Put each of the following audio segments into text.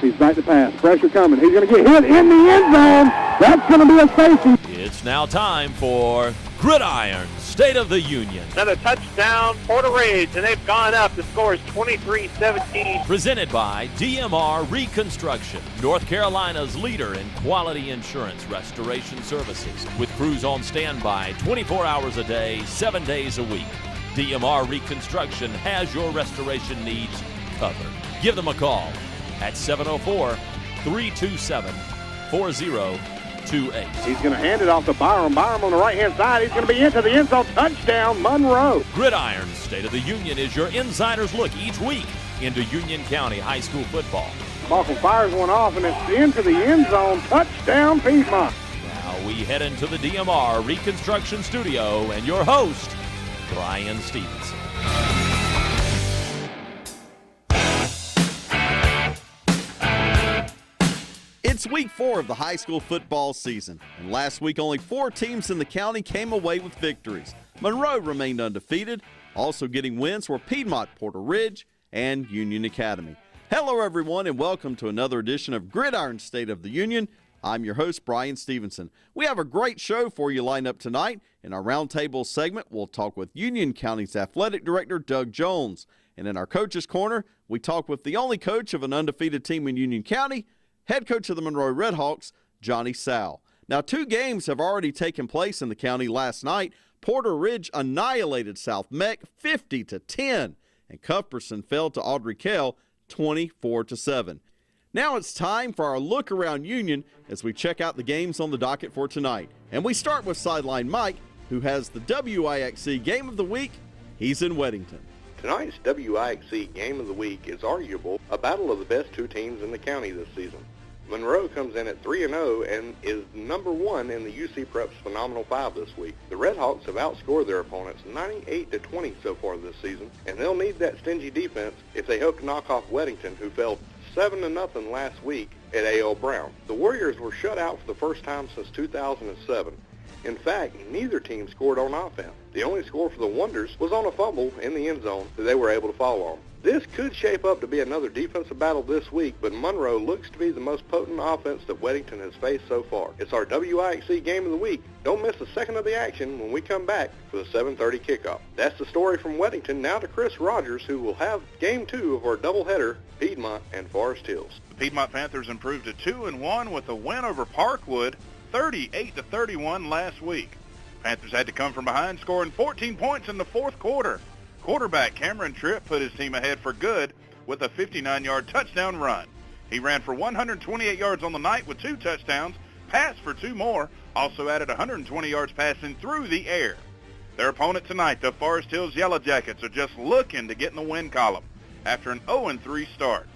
He's back to pass. Pressure coming. He's going to get hit in the end zone. That's going to be a safety. It's now time for Gridiron, State of the Union. Another touchdown, Porter Ridge, and they've gone up. The score is 23-17. Presented by DMR Reconstruction, North Carolina's leader in quality insurance restoration services, with crews on standby 24 hours a day, 7 days a week. DMR Reconstruction has your restoration needs covered. Give them a call at 704-327-4028. He's going to hand it off to Byram. Byram on the right-hand side. He's going to be into the end zone. Touchdown, Monroe. Gridiron State of the Union is your insider's look each week into Union County High School football. Malcolm fires one off, and it's into the end zone. Touchdown, Piedmont. Now we head into the DMR Reconstruction Studio, and your host, Brian Stevenson. It's week 4 of the high school football season, and last week only 4 teams in the county came away with victories. Monroe remained undefeated. Also getting wins were Piedmont, Porter Ridge, and Union Academy. Hello everyone, and welcome to another edition of Gridiron State of the Union. I'm your host, Brian Stevenson. We have a great show for you lined up tonight. In our roundtable segment, we'll talk with Union County's athletic director, Doug Jones. And in our coach's corner, we talk with the only coach of an undefeated team in Union County, head coach of the Monroe Redhawks, Johnny Sowell. Now, 2 games have already taken place in the county last night. Porter Ridge annihilated South Meck 50-10, and Cuthbertson fell to Audrey Kell 24-7. Now it's time for our look around Union as we check out the games on the docket for tonight. And we start with Sideline Mike, who has the WIXC Game of the Week. He's in Weddington. Tonight's WIXC Game of the Week is arguable a battle of the best 2 teams in the county this season. Monroe comes in at 3-0 and is number 1 in the UC Prep's Phenomenal 5 this week. The Redhawks have outscored their opponents 98-20 so far this season, and they'll need that stingy defense if they hope to knock off Weddington, who fell 7-0 last week at A.L. Brown. The Warriors were shut out for the first time since 2007. In fact, neither team scored on offense. The only score for the Wonders was on a fumble in the end zone that they were able to fall on. This could shape up to be another defensive battle this week, but Monroe looks to be the most potent offense that Weddington has faced so far. It's our WIXC Game of the Week. Don't miss a second of the action when we come back for the 7:30 kickoff. That's the story from Weddington. Now to Chris Rogers, who will have Game 2 of our doubleheader, Piedmont and Forest Hills. The Piedmont Panthers improved to 2-1 with a win over Parkwood, 38-31 last week. Panthers had to come from behind, scoring 14 points in the 4th quarter. Quarterback Cameron Tripp put his team ahead for good with a 59-yard touchdown run. He ran for 128 yards on the night with 2 touchdowns, passed for 2 more, also added 120 yards passing through the air. Their opponent tonight, the Forest Hills Yellow Jackets, are just looking to get in the win column after an 0-3 start.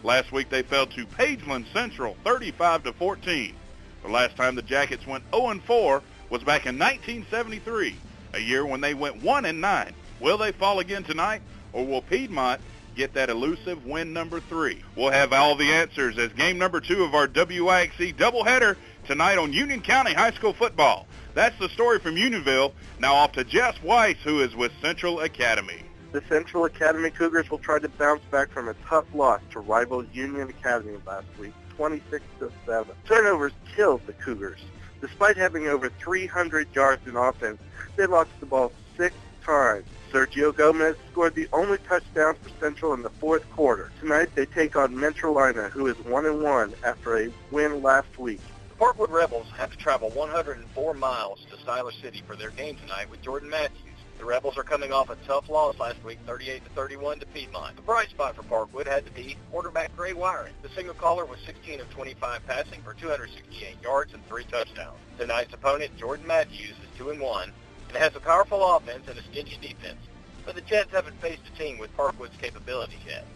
Last week they fell to Pageland Central 35-14. The last time the Jackets went 0-4 was back in 1973, a year when they went 1-9. Will they fall again tonight, or will Piedmont get that elusive win number 3? We'll have all the answers as game number 2 of our WIXC doubleheader tonight on Union County High School football. That's the story from Unionville. Now off to Jess Weiss, who is with Central Academy. The Central Academy Cougars will try to bounce back from a tough loss to rival Union Academy last week, 26-7. Turnovers killed the Cougars. Despite having over 300 yards in offense, they lost the ball 6 times. Sergio Gomez scored the only touchdown for Central in the 4th quarter. Tonight they take on Mentrolina, who is 1-1 after a win last week. The Parkwood Rebels have to travel 104 miles to Siler City for their game tonight with Jordan Matthews. The Rebels are coming off a tough loss last week, 38-31 to Piedmont. The bright spot for Parkwood had to be quarterback Gray Wiring. The single caller was 16 of 25 passing for 268 yards and 3 touchdowns. Tonight's opponent, Jordan Matthews, is 2-1 and has a powerful offense and a stingy defense. But the Jets haven't faced a team with Parkwood's capabilities yet.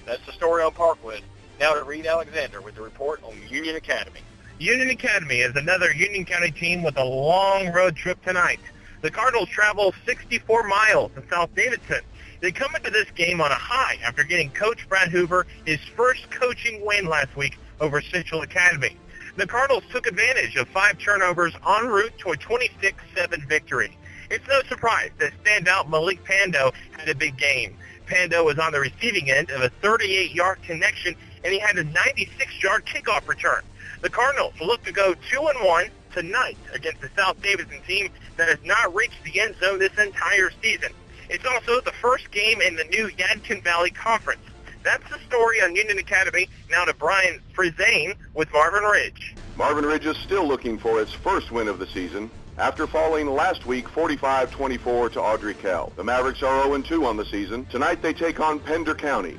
That's the story on Parkwood. Now to Reed Alexander with the report on Union Academy. Union Academy is another Union County team with a long road trip tonight. The Cardinals travel 64 miles to South Davidson. They come into this game on a high after getting Coach Brad Hoover his first coaching win last week over Central Academy. The Cardinals took advantage of 5 turnovers en route to a 26-7 victory. It's no surprise that standout Malik Pando had a big game. Pando was on the receiving end of a 38-yard connection and he had a 96-yard kickoff return. The Cardinals will look to go 2-1 tonight against the South Davidson team that has not reached the end zone this entire season. It's also the first game in the new Yadkin Valley Conference. That's the story on Union Academy. Now to Brian Frizane with Marvin Ridge. Marvin Ridge is still looking for its first win of the season after falling last week 45-24 to Audrey Kell. The Mavericks are 0-2 on the season. Tonight they take on Pender County.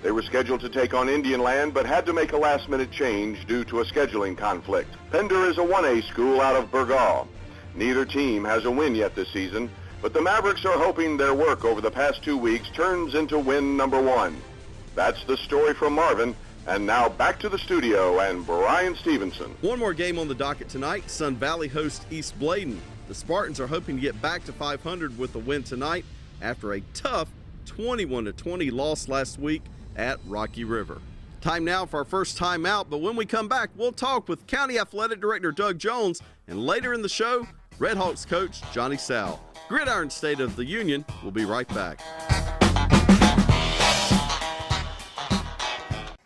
They were scheduled to take on Indian Land, but had to make a last-minute change due to a scheduling conflict. Pender is a 1A school out of Burgaw. Neither team has a win yet this season, but the Mavericks are hoping their work over the past 2 weeks turns into win number 1. That's the story from Marvin. And now back to the studio and Brian Stevenson. One more game on the docket tonight. Sun Valley hosts East Bladen. The Spartans are hoping to get back to 500 with a win tonight after a tough 21-20 loss last week at Rocky River. Time now for our first time out, but when we come back, we'll talk with County Athletic Director Doug Jones, and later in the show, Red Hawks coach Johnny Sal. Gridiron State of the Union will be right back.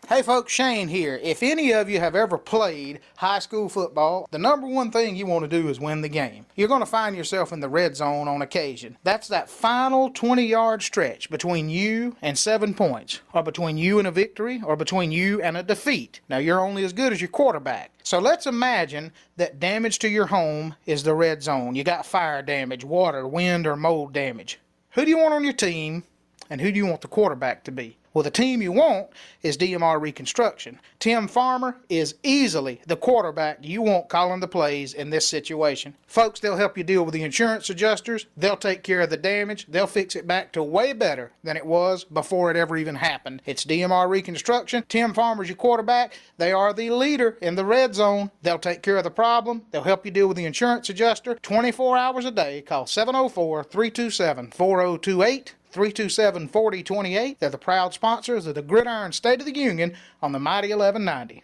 Hey folks, Shane here. If any of you have ever played high school football, the number one thing you want to do is win the game. You're going to find yourself in the red zone on occasion. That's that final 20-yard stretch between you and 7 points, or between you and a victory, or between you and a defeat. Now, you're only as good as your quarterback. So let's imagine that damage to your home is the red zone. You got fire damage, water, wind, or mold damage. Who do you want on your team, and who do you want the quarterback to be? Well, the team you want is DMR Reconstruction. Tim Farmer is easily the quarterback you want calling the plays in this situation. Folks, they'll help you deal with the insurance adjusters. They'll take care of the damage. They'll fix it back to way better than it was before it ever even happened. It's DMR Reconstruction. Tim Farmer's your quarterback. They are the leader in the red zone. They'll take care of the problem. They'll help you deal with the insurance adjuster 24 hours a day. Call 704-327-4028. 327-4028. They're the proud sponsors of the Gridiron State of the Union on the Mighty 1190.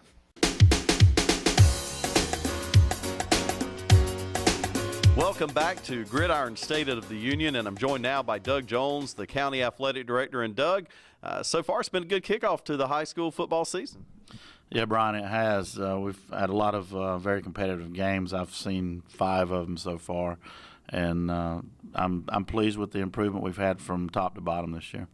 Welcome back to Gridiron State of the Union, and I'm joined now by Doug Jones, the County Athletic Director. And Doug, so far it's been a good kickoff to the high school football season. Yeah, Brian, it has. We've had a lot of very competitive games. I've seen 5 of them so far. And I'm pleased with the improvement we've had from top to bottom this year.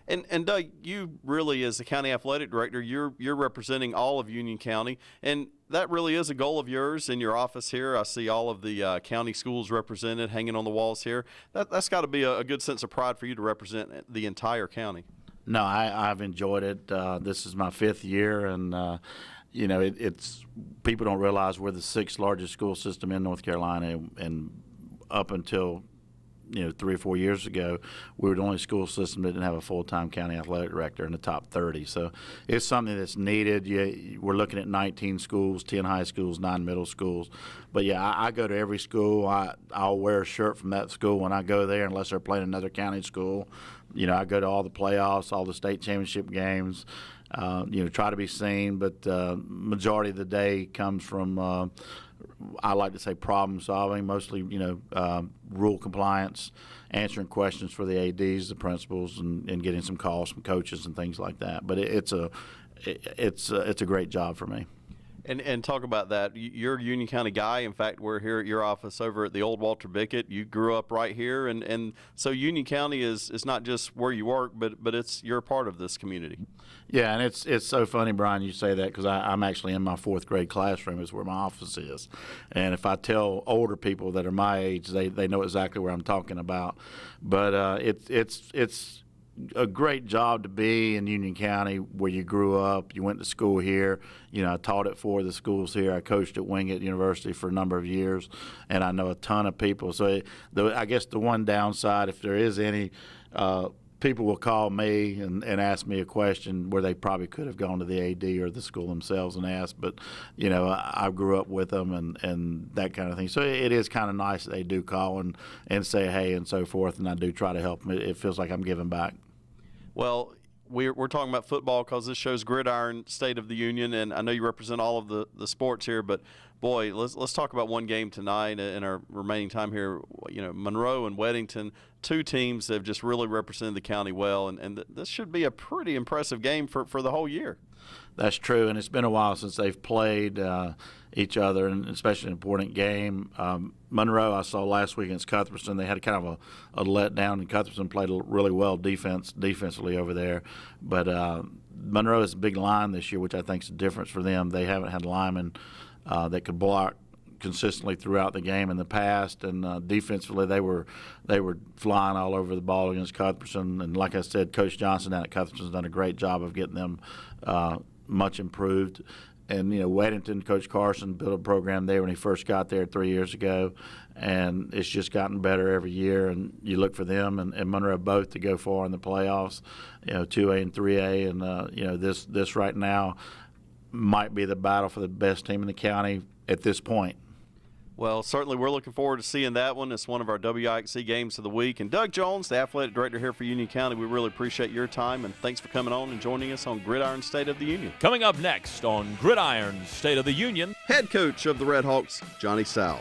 And Doug, you really, as the county athletic director, you're representing all of Union County, and that really is a goal of yours in your office here. I see all of the county schools represented hanging on the walls here. That's got to be a good sense of pride for you to represent the entire county. No, I've enjoyed it. This is my 5th year, and you know, it's people don't realize we're the 6th largest school system in North Carolina, and up until 3 or 4 years ago, we were the only school system that didn't have a full-time county athletic director in the top 30. So it's something that's needed. We're looking at 19 schools, 10 high schools, 9 middle schools. But yeah, I go to every school. I'll wear a shirt from that school when I go there, unless they're playing another county school. I go to all the playoffs, all the state championship games. Try to be seen, but majority of the day comes from I like to say problem solving, mostly, rule compliance, answering questions for the ADs, the principals, and getting some calls from coaches and things like that. But it's a great job for me. And talk about that. You're a Union County guy. In fact, we're here at your office over at the old Walter Bickett. You grew up right here, and so Union County is not just where you work, but you're a part of this community. Yeah, and it's so funny, Brian, you say that, because I'm actually in my 4th grade classroom is where my office is. And if I tell older people that are my age, they know exactly where I'm talking about. But it's a great job to be in Union County, where you grew up. You went to school here. I taught at 4 of the schools here. I coached at Wingate University for a number of years, and I know a ton of people. So I guess the one downside, if there is any, people will call me and ask me a question where they probably could have gone to the AD or the school themselves and asked. But, I grew up with them and that kind of thing. So it is kind of nice that they do call and say hey and so forth, and I do try to help them. It feels like I'm giving back. Well, we're talking about football because this show's Gridiron State of the Union, and I know you represent all of the sports here, but Boy, let's talk about one game tonight in our remaining time here. You know, Monroe and Weddington, two teams that have just really represented the county well, and this should be a pretty impressive game for the whole year. That's true, and it's been a while since they've played each other, and especially an important game. Monroe, I saw last week against Cuthbertson. They had kind of a letdown, and Cuthbertson played really well defensively over there. But Monroe has a big line this year, which I think is a difference for them. They haven't had linemen that could block consistently throughout the game in the past, and defensively they were flying all over the ball against Cuthbertson. And like I said, Coach Johnson down at Cuthbertson has done a great job of getting them much improved. And, you know, Weddington, Coach Carson built a program there when he first got there 3 years ago, and it's just gotten better every year. And you look for them and Monroe both to go far in the playoffs, you know, 2A and 3A. And, you know, this right now might be the battle for the best team in the county at this point. Well, certainly we're looking forward to seeing that one. It's one of our WIXC games of the week. And Doug Jones, the athletic director here for Union County, we really appreciate your time, and thanks for coming on and joining us on Gridiron State of the Union. Coming up next on Gridiron State of the Union, head coach of the Red Hawks, Johnny Sal.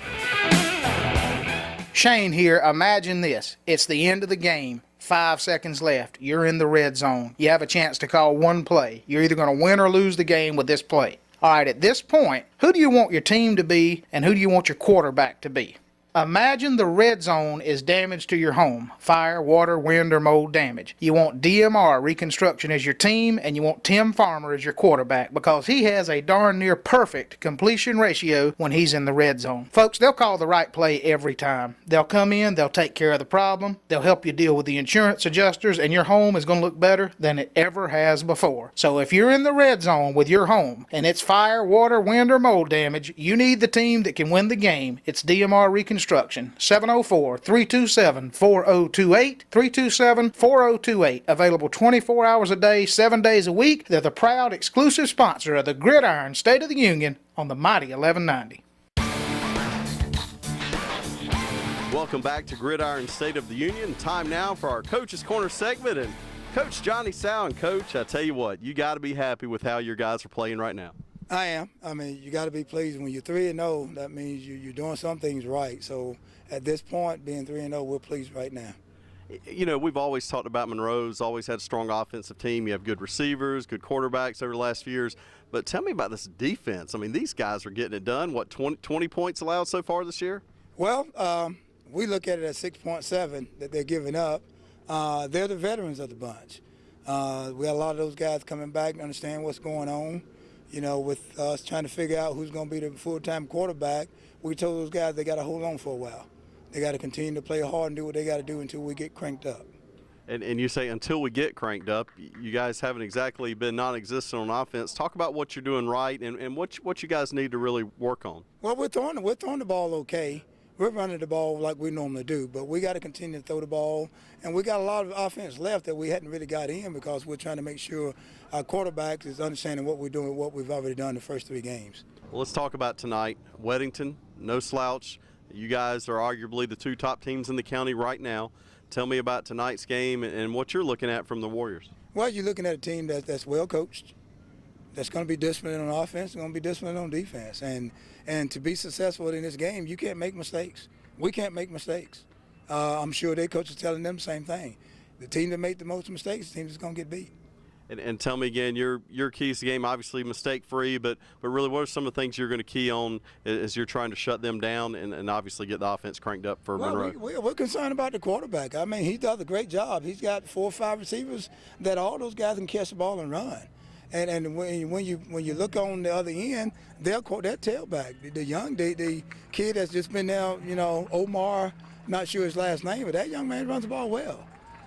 Shane here. Imagine this. It's the end of the game. 5 seconds left. You're in the red zone. You have a chance to call one play. You're either going to win or lose the game with this play. All right, at this point, who do you want your team to be, and who do you want your quarterback to be? Imagine the red zone is damage to your home. Fire, water, wind, or mold damage. You want DMR Reconstruction as your team, and you want Tim Farmer as your quarterback because he has a darn near perfect completion ratio when he's in the red zone. Folks, they'll call the right play every time. They'll come in, they'll take care of the problem, they'll help you deal with the insurance adjusters, and your home is going to look better than it ever has before. So if you're in the red zone with your home, and it's fire, water, wind, or mold damage, you need the team that can win the game. It's DMR Reconstruction. 704-327-4028, 327-4028. Available 24 hours a day, 7 days a week. They're the proud exclusive sponsor of the Gridiron State of the Union on the mighty 1190. Welcome back to Gridiron State of the Union. Time now for our Coach's Corner segment. And Coach Johnny Sal, and Coach, I tell you what, you got to be happy with how your guys are playing right now. I am. I mean, you got to be pleased. When you're 3-0, that means you're doing some things right. So at this point, being 3-0, we're pleased right now. You know, we've always talked about Monroe's always had a strong offensive team. You have good receivers, good quarterbacks over the last few years. But tell me about this defense. I mean, these guys are getting it done. What, 20 points allowed so far this year? Well, we look at it at 6.7 that they're giving up. They're the veterans of the bunch. We got a lot of those guys coming back and understand what's going on. You know, with us trying to figure out who's going to be the full-time quarterback, we told those guys they got to hold on for a while. They got to continue to play hard and do what they got to do until we get cranked up. And you say until we get cranked up, you guys haven't exactly been non-existent on offense. Talk about what you're doing right and what you guys need to really work on. Well, we're throwing the ball okay. We're running the ball like we normally do, but we got to continue to throw the ball. And we got a lot of offense left that we hadn't really got in because we're trying to make sure our quarterback is understanding what we're doing, what we've already done the first 3 games. Well, let's talk about tonight. Weddington, no slouch. You guys are arguably the 2 top teams in the county right now. Tell me about tonight's game and what you're looking at from the Warriors. Well, you're looking at a team that's well coached, that's going to be disciplined on offense, going to be disciplined on defense. And to be successful in this game, you can't make mistakes. We can't make mistakes. I'm sure their coach is telling them the same thing. The team that made the most mistakes, the team that's going to get beat. And tell me again, your keys to the game, obviously mistake-free, but really what are some of the things you're going to key on as you're trying to shut them down and obviously get the offense cranked up for Monroe? We're concerned about the quarterback. I mean, he does a great job. He's got 4 or 5 receivers that all those guys can catch the ball and run. And when you look on the other end, they'll call that tailback. The kid that's just been there, you know, Omar, not sure his last name, but that young man runs the ball well.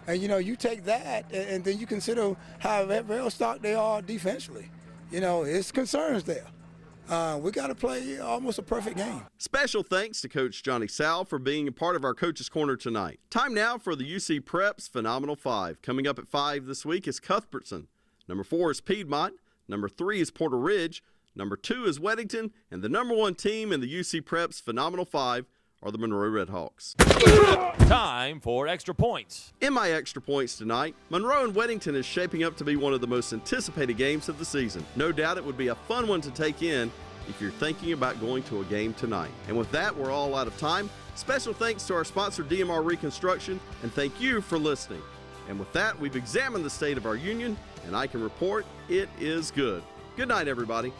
And, you know, you take that and then you consider how well stocked they are defensively. You know, it's concerns there. We got to play almost a perfect game. Special thanks to Coach Johnny Sal for being a part of our Coach's Corner tonight. Time now for the UC Preps Phenomenal 5. Coming up at 5 this week is Cuthbertson. Number 4 is Piedmont. Number 3 is Porter Ridge. Number 2 is Weddington. And the number 1 team in the UC Preps Phenomenal 5 are the Monroe Red Hawks. Time for Extra Points. In my Extra Points tonight, Monroe and Weddington is shaping up to be one of the most anticipated games of the season. No doubt it would be a fun one to take in, if you're thinking about going to a game tonight. And with that, we're all out of time. Special thanks to our sponsor, DMR Reconstruction, and thank you for listening. And with that, we've examined the state of our union, and I can report it is good. Good night, everybody.